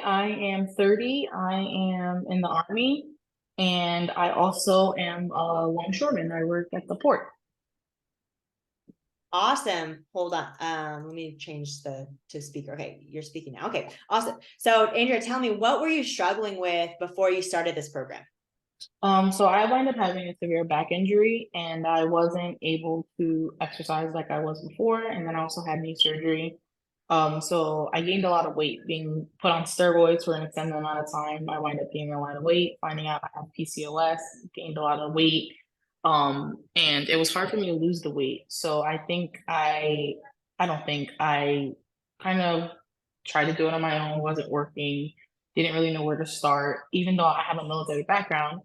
I am 30. I am in the Army, and I also am a longshoreman. I work at the port. Awesome. Hold on. Let me change to speaker. Okay, you're speaking now. Okay, awesome. So Andrea, tell me, what were you struggling with before you started this program? So I wound up having a severe back injury, and I wasn't able to exercise like I was before. And then I also had knee surgery. So I gained a lot of weight being put on steroids for an extended amount of time. I wind up gaining a lot of weight, finding out I have PCOS, gained a lot of weight. And it was hard for me to lose the weight. So I don't think I kind of tried to do it on my own, wasn't working, didn't really know where to start. Even though I have a military background,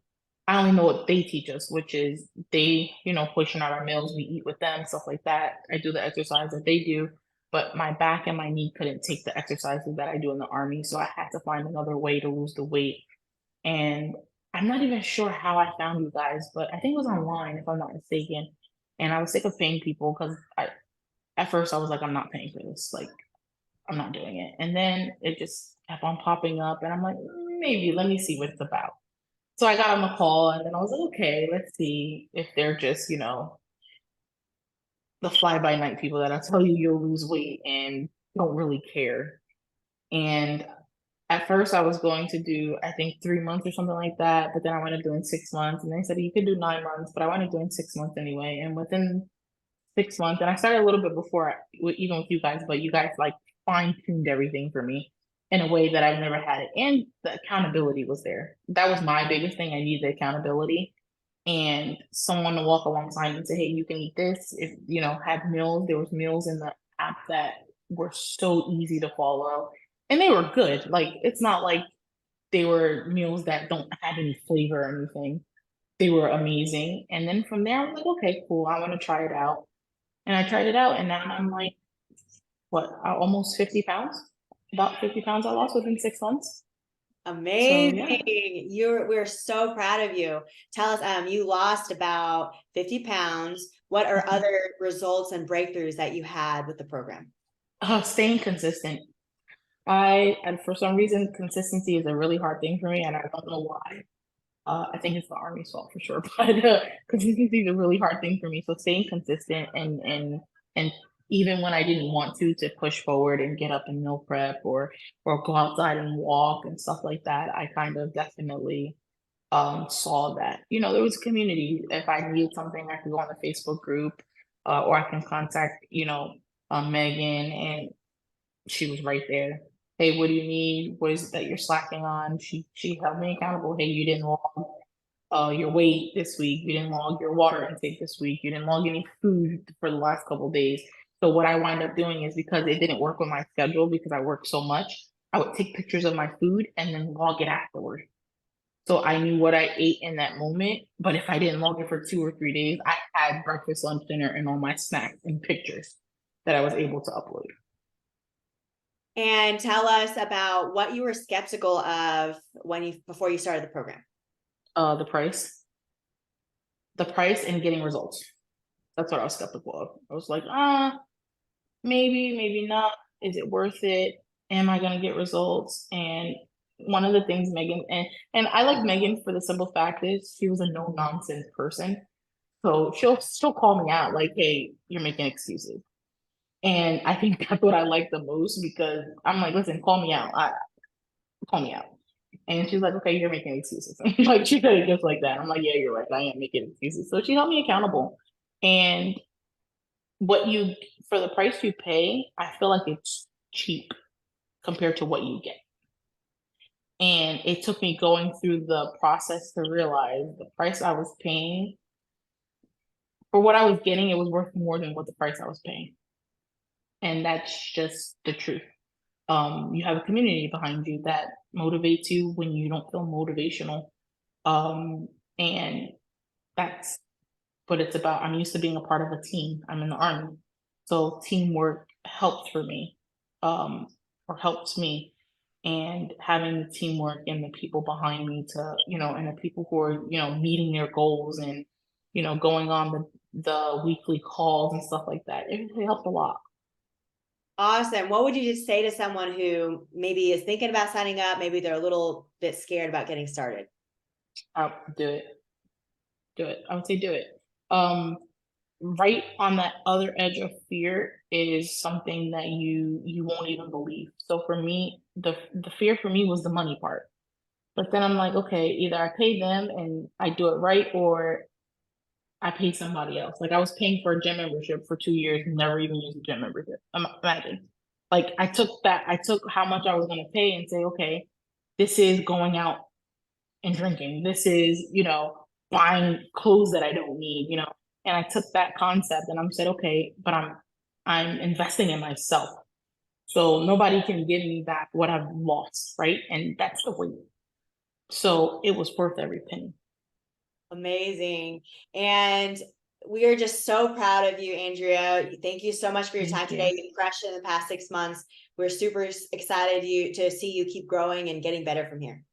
I only know what they teach us, which is they, pushing out our meals, we eat with them, stuff like that. I do the exercise that they do, but my back and my knee couldn't take the exercises that I do in the Army. So I had to find another way to lose the weight. And I'm not even sure how I found you guys, but I think it was online, if I'm not mistaken. And I was sick of paying people because at first I was like, I'm not paying for this. Like, I'm not doing it. And then it just kept on popping up. And I'm like, maybe let me see what it's about. So I got on the call and then I was like, okay, let's see if they're just, the fly by night people that I tell you you'll lose weight and don't really care. And at first I was going to do, I think 3 months or something like that, but then I ended up doing 6 months and they said you could do 9 months, but I wanted doing 6 months anyway. And within 6 months, and I started a little bit before, even with you guys, but you guys like fine tuned everything for me in a way that I've never had it. And the accountability was there. That was my biggest thing. I needed the accountability and someone to walk alongside me and say, hey, you can eat this. If, had meals, there was meals in the app that were so easy to follow and they were good. Like, it's not like they were meals that don't have any flavor or anything. They were amazing. And then from there, I was like, okay, cool. I want to try it out. And I tried it out, and now I'm like, what, almost 50 pounds? About 50 pounds I lost within 6 months. So yeah. Amazing. We're so proud of you. Tell us, you lost about 50 pounds. What are other results and breakthroughs that you had with the program? Staying consistent. And for some reason, consistency is a really hard thing for me, and I don't know why. I think it's the Army's fault for sure, but consistency is a really hard thing for me. So staying consistent and even when I didn't want to push forward and get up and meal prep or go outside and walk and stuff like that, I kind of definitely saw that. There was a community. If I needed something, I could go on the Facebook group, or I can contact, Megan, and she was right there. Hey, what do you need? What is it that you're slacking on? She held me accountable. Hey, you didn't log your weight this week. You didn't log your water intake this week. You didn't log any food for the last couple of days. So what I wind up doing is because it didn't work with my schedule because I work so much, I would take pictures of my food and then log it afterward. So I knew what I ate in that moment. But if I didn't log it for 2 or 3 days, I had breakfast, lunch, dinner, and all my snacks and pictures that I was able to upload. And tell us about what you were skeptical of before you started the program. The price, and getting results. That's what I was skeptical of. I was like, maybe, maybe not. Is it worth it? Am I gonna get results? And one of the things Megan and I like Megan for the simple fact is she was a no nonsense person. So she'll call me out like, hey, you're making excuses. And I think that's what I like the most because I'm like, listen, call me out. Call me out. And she's like, okay, you're making excuses. Like she said it just like that. I'm like, yeah, you're right. I am making excuses. So she held me accountable. And what you for the price you pay, I feel like it's cheap compared to what you get. And it took me going through the process to realize the price I was paying for what I was getting, it was worth more than what the price I was paying. And that's just the truth. You have a community behind you that motivates you when you don't feel motivational. And that's what it's about. I'm used to being a part of a team. I'm in the Army. So teamwork helped for me, or helps me. And having the teamwork and the people behind me and the people who are, meeting their goals and, going on the weekly calls and stuff like that, it really helped a lot. Awesome. What would you just say to someone who maybe is thinking about signing up? Maybe they're a little bit scared about getting started. Do it. Do it. I would say do it. Um, right on that other edge of fear is something that you won't even believe. So for me, the fear for me was the money part. But then I'm like, okay, either I pay them and I do it right, or I pay somebody else. Like I was paying for a gym membership for 2 years, never even used a gym membership. Imagine. Like I took how much I was gonna pay and say, okay, this is going out and drinking. This is, buying clothes that I don't need, And I took that concept and I'm said, okay, but I'm investing in myself. So nobody can give me back what I've lost, right? And that's the way. So it was worth every penny. Amazing. And we are just so proud of you, Andrea. Thank you so much for your time Thank you. today. You crushed it in the past 6 months. We're super excited to see you keep growing and getting better from here.